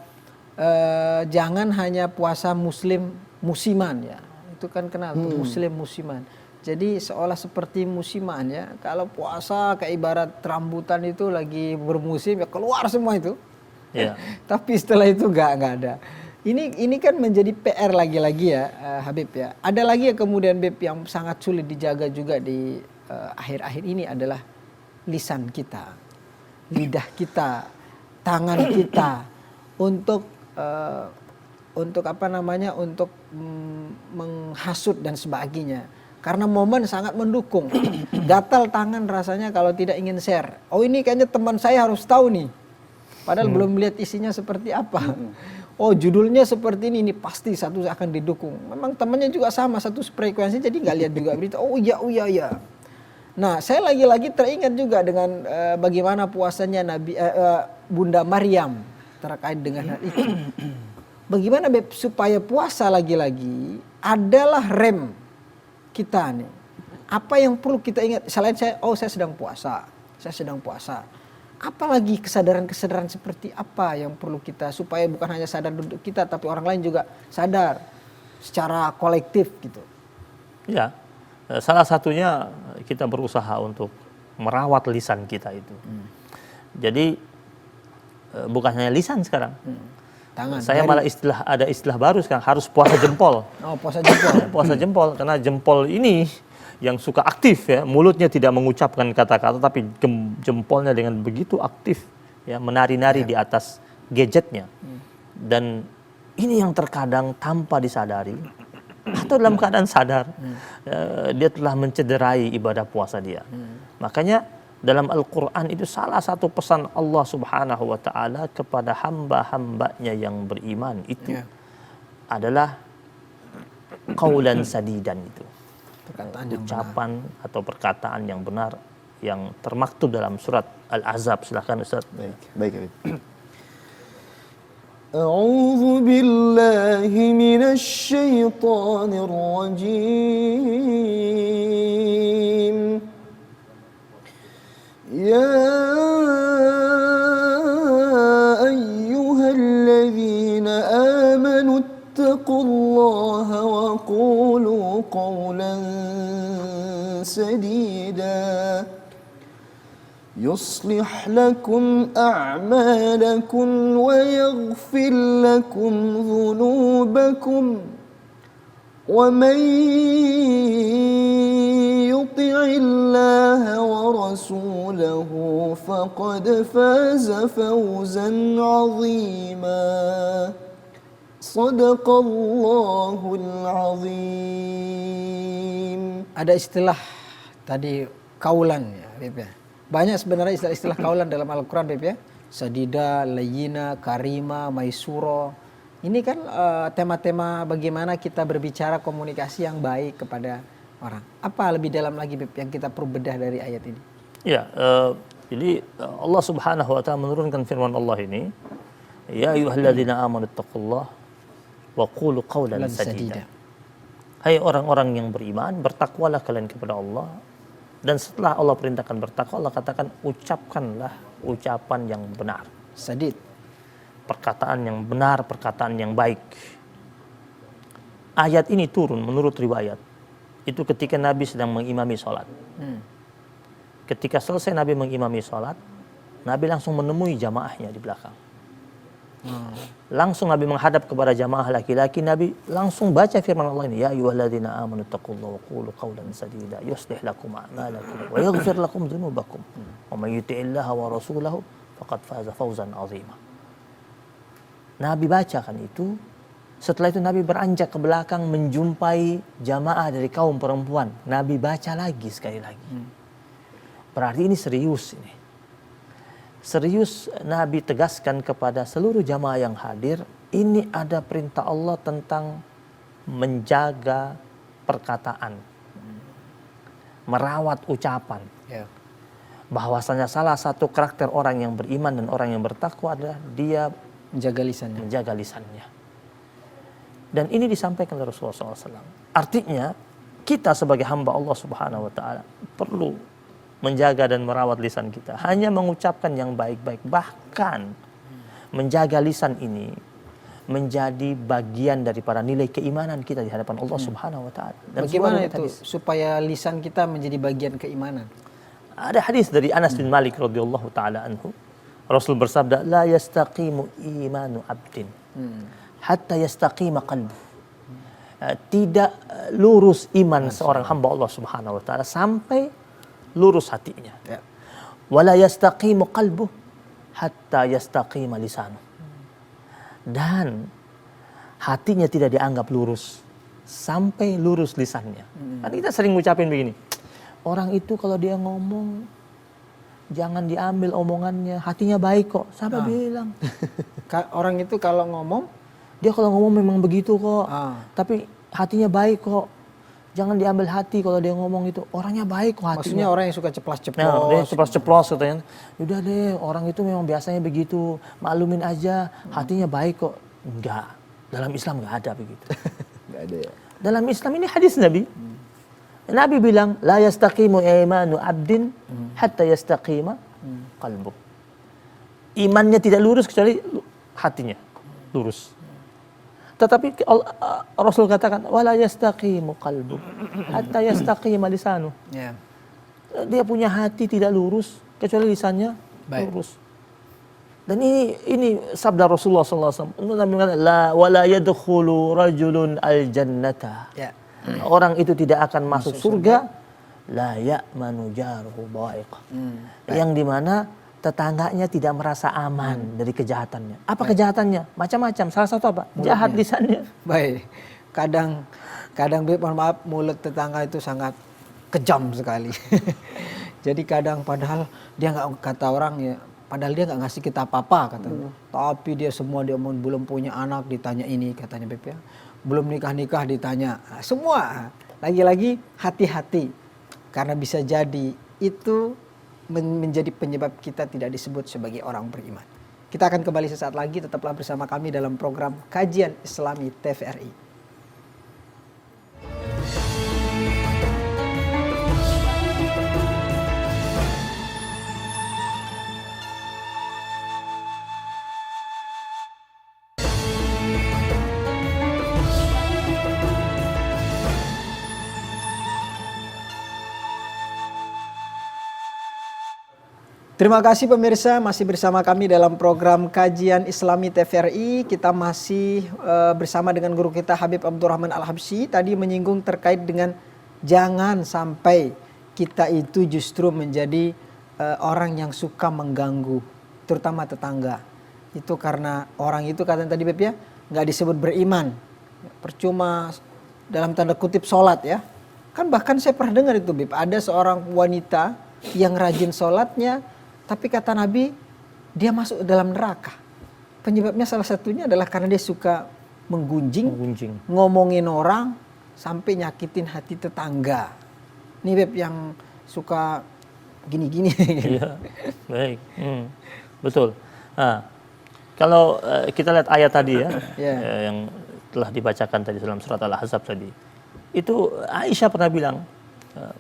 jangan hanya puasa Muslim musiman ya. Itu kan kenal tuh Muslim musiman. Jadi seolah seperti musiman ya. Kalau puasa kayak ibarat rambutan itu lagi bermusim ya keluar semua itu. Ya. Tapi setelah itu nggak ada. Ini kan menjadi PR lagi-lagi ya Habib ya. Ada lagi yang kemudian Habib yang sangat sulit dijaga juga di akhir-akhir ini adalah lisan kita, lidah kita, tangan kita untuk untuk menghasut dan sebagainya. Karena momen sangat mendukung. Gatal tangan rasanya kalau tidak ingin share. Oh ini kayaknya teman saya harus tahu nih. Padahal belum lihat isinya seperti apa. Oh judulnya seperti ini pasti satu akan didukung. Memang temannya juga sama, satu frekuensi, jadi nggak lihat juga berita. Oh iya. Nah saya lagi-lagi teringat juga dengan bagaimana puasanya Bunda Maryam terkait dengan hal itu. Bagaimana supaya puasa lagi-lagi adalah rem kita nih. Apa yang perlu kita ingat selain saya sedang puasa. Apalagi kesadaran seperti apa yang perlu kita supaya bukan hanya sadar untuk kita tapi orang lain juga sadar secara kolektif gitu. Ya. Salah satunya kita berusaha untuk merawat lisan kita itu. Jadi bukan hanya lisan sekarang. Tangan. Saya malah ada istilah baru sekarang, harus puasa jempol. Oh, puasa jempol. Puasa jempol karena jempol ini yang suka aktif ya, mulutnya tidak mengucapkan kata-kata tapi jempolnya dengan begitu aktif ya, menari-nari di atas gadgetnya. Dan ini yang terkadang tanpa disadari atau dalam keadaan sadar dia telah mencederai ibadah puasa dia. Makanya dalam Al-Quran itu salah satu pesan Allah Subhanahu wa ta'ala kepada hamba-hambanya yang beriman itu adalah qaulan sadidan itu. Ucapan atau perkataan yang benar yang termaktub dalam surat Al-Ahzab. Silakan Ustaz. Baik. A'udzu billahi minasy syaithanir rajim. يا أيها الذين آمنوا اتقوا الله وقولوا قولا سديدا يصلح لكم أعمالكم ويغفر لكم ذنوبكم ومن يطع الله ورسوله فقد فاز فوزا عظيما صدق الله العظيم. Ada istilah tadi kaulan ya Beb ya. Banyak sebenarnya istilah-istilah kaulan dalam Al-Quran Beb ya. Sadida, layina, karima, maisuro. Ini kan tema-tema bagaimana kita berbicara komunikasi yang baik kepada orang. Apa lebih dalam lagi Beb yang kita perlu bedah dari ayat ini? Ya, jadi Allah Subhanahu wa ta'ala menurunkan firman Allah ini, ya ayyuhalladzina amanu taqullaha wa qulu qawlan sadida. Hai orang-orang yang beriman, bertakwalah kalian kepada Allah Dan setelah Allah perintahkan bertakwa, Allah katakan ucapkanlah ucapan yang benar. Sadid. Perkataan yang benar, perkataan yang baik. Ayat ini turun menurut riwayat. Itu ketika Nabi sedang mengimami sholat. Ketika selesai Nabi mengimami sholat, Nabi langsung menemui jamaahnya di belakang. Langsung Nabi menghadap kepada jamaah laki-laki. Nabi langsung baca firman Allah ini, ya ayyuhalladzina amanu taqullaha wa qulu qawlan sadida yuslih lakum a'malakum wa yaghfir lakum dzunubakum wa may yuti'illaha wa rasulahu faqad faza fawzan 'azima. Nabi bacakan itu. Setelah itu Nabi beranjak ke belakang menjumpai jamaah dari kaum perempuan. Nabi baca lagi sekali lagi. Berarti ini serius ini. Serius Nabi tegaskan kepada seluruh jamaah yang hadir, ini ada perintah Allah tentang menjaga perkataan, merawat ucapan. Ya. Bahwasanya salah satu karakter orang yang beriman dan orang yang bertakwa adalah dia Menjaga lisannya. menjaga lisannya. Dan ini disampaikan oleh Rasulullah SAW. Artinya kita sebagai hamba Allah Subhanahu Wa Taala perlu menjaga dan merawat lisan kita. Hanya mengucapkan yang baik-baik. Bahkan menjaga lisan ini menjadi bagian daripada nilai keimanan kita di hadapan Allah Subhanahu Wa Taala. Dan Bagaimana itu supaya lisan kita menjadi bagian keimanan? Ada hadis dari Anas bin Malik radhiyallahu taala anhu. Rasul bersabda, la yastaqimu imanu abdin hatta yastaqima qalbu. Tidak lurus iman seorang hamba Allah Subhanahu wa taala sampai lurus hatinya. Ya. Wala yastaqimu qalbu hatta yastaqima lisanu. Dan hatinya tidak dianggap lurus sampai lurus lisannya. Kan kita sering ngucapin begini. Orang itu kalau dia ngomong jangan diambil omongannya, hatinya baik kok. Siapa bilang? Orang itu kalau ngomong, Dia kalau ngomong memang begitu kok. Tapi hatinya baik kok. Jangan diambil hati kalau dia ngomong itu. Orangnya baik kok hatinya. maksudnya orang yang suka ceplas-ceplos. Nah, dia ceplos-ceplos katanya. Udah deh, orang itu memang biasanya begitu. Maklumin aja, hatinya baik kok. Enggak. Dalam Islam enggak ada begitu. Nggak ada ya. Dalam Islam ini hadis Nabi. Nabi bilang, la yastaqimu imanu abdin hatta yastaqima qalbu. Imannya tidak lurus kecuali hatinya lurus. Tetapi Rasul katakan, wala yastaqimu qalbu hatta yastaqima lisanu. Ya. Dia punya hati tidak lurus kecuali lisannya lurus. Dan ini sabda Rasulullah SAW. Nabi mengatakan, la wala yadkhulu rajulun al-jannata. Ya. Orang itu tidak akan masuk surga. La ya'manu jaruhu bawa'iqah. Yang dimana tetangganya tidak merasa aman dari kejahatannya. Apa kejahatannya? Macam-macam. Salah satu apa? Jahat lisannya. Baik. Kadang mohon maaf, mulut tetangga itu sangat kejam sekali. Jadi kadang padahal dia nggak, kata orang ya, padahal dia nggak ngasih kita apa-apa katanya. Tapi dia semua dia belum punya anak ditanya ini katanya Beb ya. Belum nikah ditanya. Nah, semua. Lagi-lagi hati-hati. Karena bisa jadi itu menjadi penyebab kita tidak disebut sebagai orang beriman. Kita akan kembali sesaat lagi, tetaplah bersama kami dalam program Kajian Islami TVRI. Terima kasih pemirsa, masih bersama kami dalam program Kajian Islami TVRI. Kita masih bersama dengan guru kita Habib Abdurrahman Al-Habsyi. Tadi menyinggung terkait dengan jangan sampai kita itu justru menjadi orang yang suka mengganggu, terutama tetangga. Itu karena orang itu katanya tadi Beb ya, nggak disebut beriman. Percuma dalam tanda kutip sholat ya. Kan bahkan saya pernah dengar itu Beb, ada seorang wanita yang rajin sholatnya, tapi kata Nabi, dia masuk dalam neraka. Penyebabnya salah satunya adalah karena dia suka menggunjing. Ngomongin orang, sampai nyakitin hati tetangga. Ini Beb yang suka gini-gini. Iya, baik. Betul. Nah, kalau kita lihat ayat tadi ya, yang telah dibacakan tadi dalam surat Al-Ahzab tadi. Itu Aisyah pernah bilang,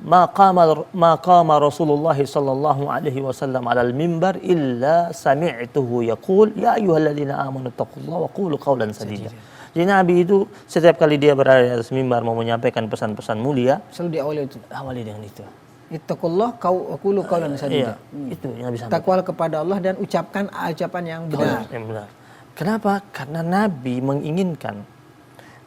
ma qama Rasulullah sallallahu alaihi wasallam 'alal mimbar illa sami'tuhu yaqul ya ayyuhalladzina amanu taqullaha wa qulu qawlan sadida. Jadi Nabi itu setiap kali dia berada di atas mimbar mau menyampaikan pesan-pesan mulia, Selalu awali dengan itu. Ittaqullah qulu qawlan sadida. Itu yang Nabi sampaikan. Takwa kepada Allah dan ucapkan ucapan yang benar. Yang benar. Kenapa? Karena Nabi menginginkan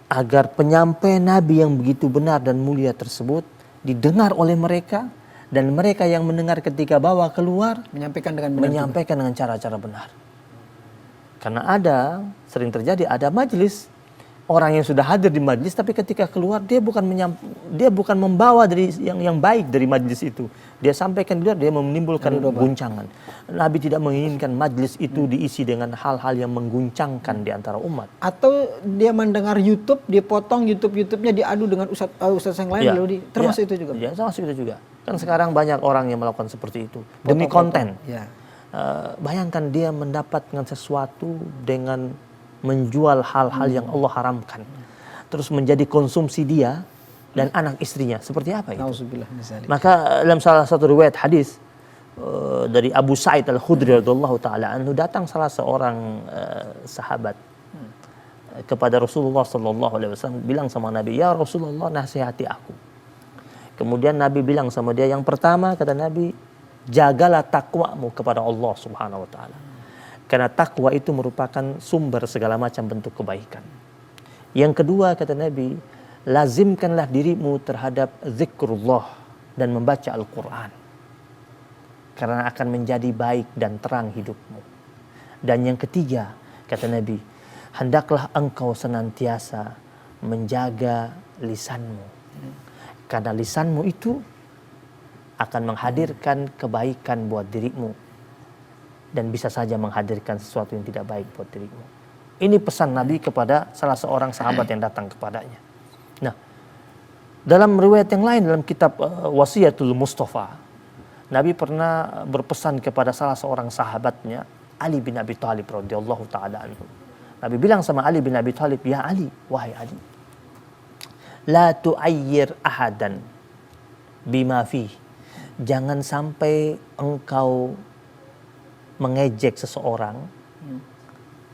agar penyampaian Nabi yang begitu benar dan mulia tersebut didengar oleh mereka, dan mereka yang mendengar ketika bawa keluar Menyampaikan dengan benar. menyampaikan dengan cara-cara benar. Karena sering terjadi ada majelis, orang yang sudah hadir di majelis tapi ketika keluar dia bukan membawa dari yang baik dari majelis itu. Dia sampaikan di luar, dia menimbulkan guncangan. Nabi tidak menginginkan majelis itu diisi dengan hal-hal yang mengguncangkan di antara umat. Atau dia mendengar YouTube, dia potong YouTube-nya diadu dengan ustaz yang lain, lalu termasuk itu juga. Ya, termasuk itu juga. Kan sekarang banyak orang yang melakukan seperti itu demi konten. Ya. Bayangkan dia mendapatkan sesuatu dengan menjual hal-hal yang Allah haramkan, terus menjadi konsumsi dia dan anak istrinya. Seperti apa itu? Nauzubillah min dzalik. Maka dalam salah satu riwayat hadis dari Abu Sa'id Al-Khudri radhiyallahu taala anhu, datang salah seorang sahabat kepada Rasulullah sallallahu alaihi wasallam, bilang sama Nabi, "Ya Rasulullah, nasihati aku." Kemudian Nabi bilang sama dia, yang pertama kata Nabi, jagalah takwamu kepada Allah Subhanahu wa taala. Karena takwa itu merupakan sumber segala macam bentuk kebaikan. Yang kedua kata Nabi, lazimkanlah dirimu terhadap zikrullah dan membaca Al-Quran. Karena akan menjadi baik dan terang hidupmu. Dan yang ketiga kata Nabi, hendaklah engkau senantiasa menjaga lisanmu. Karena lisanmu itu akan menghadirkan kebaikan buat dirimu, dan bisa saja menghadirkan sesuatu yang tidak baik buat dirimu. Ini pesan Nabi kepada salah seorang sahabat yang datang kepadanya. Nah, dalam riwayat yang lain dalam kitab Wasiyatul Mustafa, Nabi pernah berpesan kepada salah seorang sahabatnya, Ali bin Abi Thalib radhiyallahu taala anhu. Nabi bilang sama Ali bin Abi Thalib, "Ya Ali, wahai Ali, la tu'ayyir ahadan bima fi." Jangan sampai engkau mengejek seseorang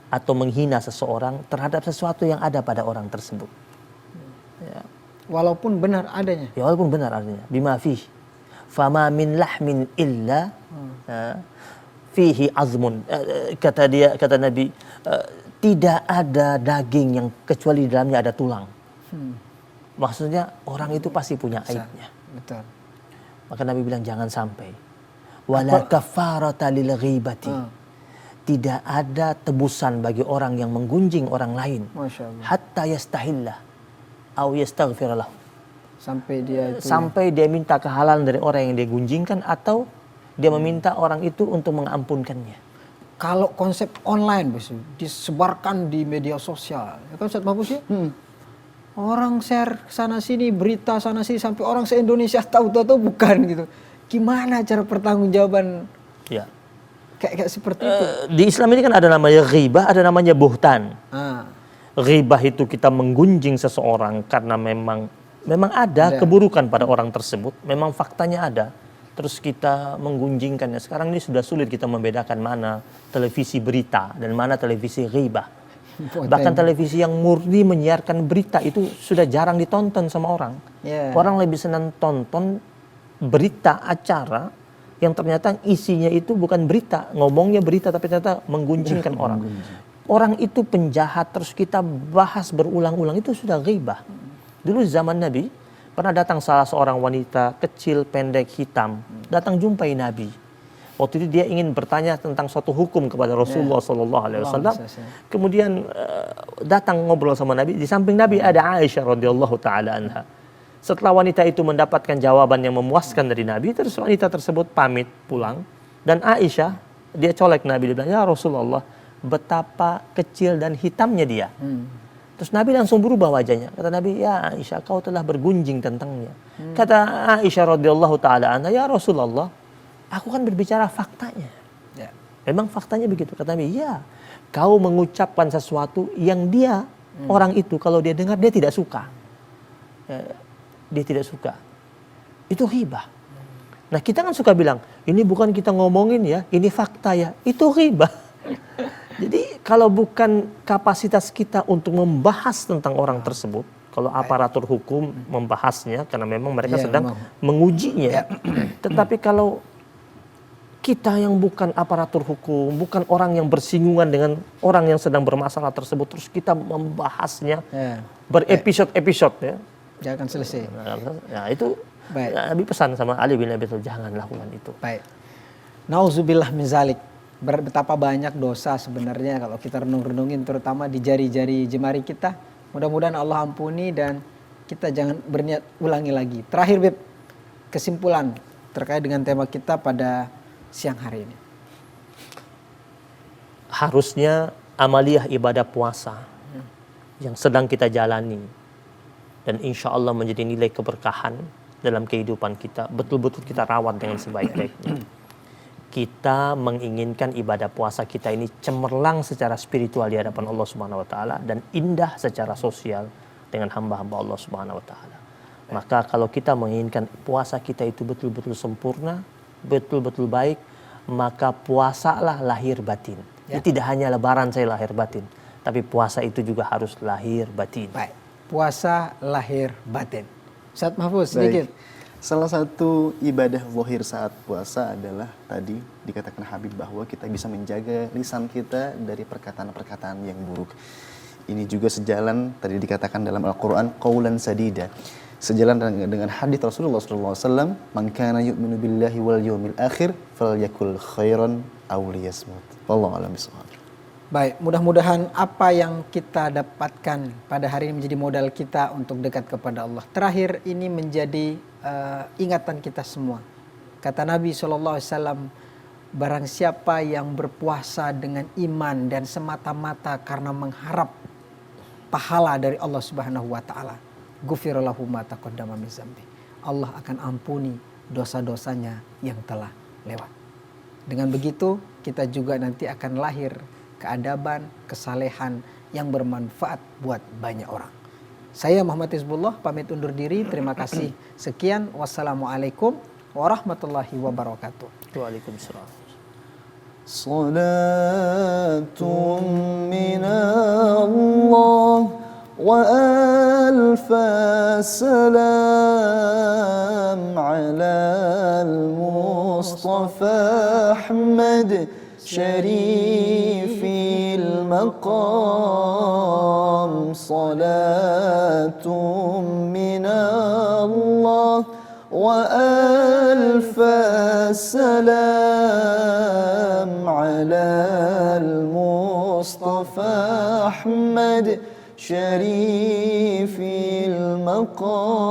atau menghina seseorang terhadap sesuatu yang ada pada orang tersebut. Ya. Walaupun benar adanya. Ya, walaupun benar adanya. Bima fihi. Fama min lahmin illa fihi azmun. Kata Nabi, tidak ada daging yang kecuali di dalamnya ada tulang. Maksudnya orang itu pasti punya aibnya. Betul. Maka Nabi bilang jangan sampai. Wala kafarata lil ghibati. Tidak ada tebusan bagi orang yang menggunjing orang lain. Masya Allah. Hatta yastahillah au yastaghfir lahu. Sampai dia minta kehalalan dari orang yang dia gunjingkan, atau dia meminta orang itu untuk mengampunkannya. Kalau konsep online disebarkan di media sosial, ya kan Ustaz Mahfuz ya? Orang share sana sini, berita sana sini, sampai orang se-Indonesia tahu-tahu bukan gitu. Gimana cara pertanggungjawaban Ya. kayak seperti itu? Di Islam ini kan ada namanya ghibah, ada namanya buhtan. Ghibah itu kita menggunjing seseorang karena memang ada keburukan pada orang tersebut, memang faktanya ada. Terus kita menggunjingkannya. Sekarang ini sudah sulit kita membedakan mana televisi berita dan mana televisi ghibah. Bahkan televisi yang murni menyiarkan berita itu sudah jarang ditonton sama orang. Orang lebih senang tonton berita acara yang ternyata isinya itu bukan berita, ngomongnya berita tapi ternyata menggunjingkan orang. Orang itu penjahat, terus kita bahas berulang-ulang, itu sudah ghibah. Dulu zaman Nabi pernah datang salah seorang wanita kecil, pendek, hitam, datang jumpai Nabi. Waktu itu dia ingin bertanya tentang suatu hukum kepada Rasulullah SAW. Kemudian datang ngobrol sama Nabi. Di samping Nabi ada Aisyah radhiyallahu taala anha. Setelah wanita itu mendapatkan jawaban yang memuaskan dari Nabi, terus wanita tersebut pamit pulang. Dan Aisyah, dia colek Nabi, dia bilang, "Ya Rasulullah, betapa kecil dan hitamnya dia." Terus Nabi langsung berubah wajahnya. Kata Nabi, "Ya Aisyah, kau telah bergunjing tentangnya." Kata Aisyah radhiyallahu taala anha, "Ya Rasulullah, aku kan berbicara faktanya." Memang faktanya begitu. Kata Nabi, "Ya, kau mengucapkan sesuatu yang dia, orang itu kalau dia dengar dia tidak suka." Dia tidak suka. Itu ghibah. Nah kita kan suka bilang, ini bukan kita ngomongin ya, ini fakta ya. Itu ghibah. Jadi kalau bukan kapasitas kita untuk membahas tentang orang tersebut, kalau aparatur hukum membahasnya, karena memang mereka sedang mengujinya. Tetapi kalau kita yang bukan aparatur hukum, bukan orang yang bersinggungan dengan orang yang sedang bermasalah tersebut, terus kita membahasnya berepisode-episode ya. Jangan akan selesai. Nah itu Nabi pesan sama Ali bin Abi Thalib, jangan lakukan itu. Baik. Nauzubillah min zalik. Betapa banyak dosa sebenarnya kalau kita renung-renungin, terutama di jari-jari jemari kita. Mudah-mudahan Allah ampuni dan kita jangan berniat ulangi lagi. Terakhir Beb, kesimpulan terkait dengan tema kita pada siang hari ini. Harusnya amaliyah ibadah puasa yang sedang kita jalani dan insya Allah menjadi nilai keberkahan dalam kehidupan kita, betul-betul kita rawat dengan sebaik-baiknya. Kita menginginkan ibadah puasa kita ini cemerlang secara spiritual di hadapan Allah Subhanahu wa taala dan indah secara sosial dengan hamba-hamba Allah Subhanahu wa taala. Maka kalau kita menginginkan puasa kita itu betul-betul sempurna, betul-betul baik, maka puasalah lahir batin. Ini tidak hanya lebaran saya lahir batin, tapi puasa itu juga harus lahir batin. Baik. Puasa lahir batin. Ustaz Mahfuz sedikit. Salah satu ibadah zahir saat puasa adalah tadi dikatakan Habib bahwa kita bisa menjaga lisan kita dari perkataan-perkataan yang buruk. Ini juga sejalan tadi dikatakan dalam Al-Quran qaulan sadida. Sejalan dengan hadis Rasulullah SAW, man kana yu'minu billahi wal yawmil akhir falyakul khairan aw liyasmut. Wallahu a'lam bishawab. Baik, mudah-mudahan apa yang kita dapatkan pada hari ini menjadi modal kita untuk dekat kepada Allah. Terakhir ini menjadi ingatan kita semua. Kata Nabi SAW, barang siapa yang berpuasa dengan iman dan semata-mata karena mengharap pahala dari Allah Subhanahu wa taala, ghufira lahu ma taqaddama min dzambi. Allah akan ampuni dosa-dosanya yang telah lewat. Dengan begitu kita juga nanti akan lahir keadaban, kesalehan yang bermanfaat buat banyak orang. Saya Muhammad Hizbullah pamit undur diri. Terima kasih. Sekian. Wassalamualaikum warahmatullahi wabarakatuh. Waalaikumsalam. Salatun minallah wa alfa salam ala al-Mustafa Ahmad شريف المقام صلاة من الله وألف سلام على المصطفى أحمد شريف المقام.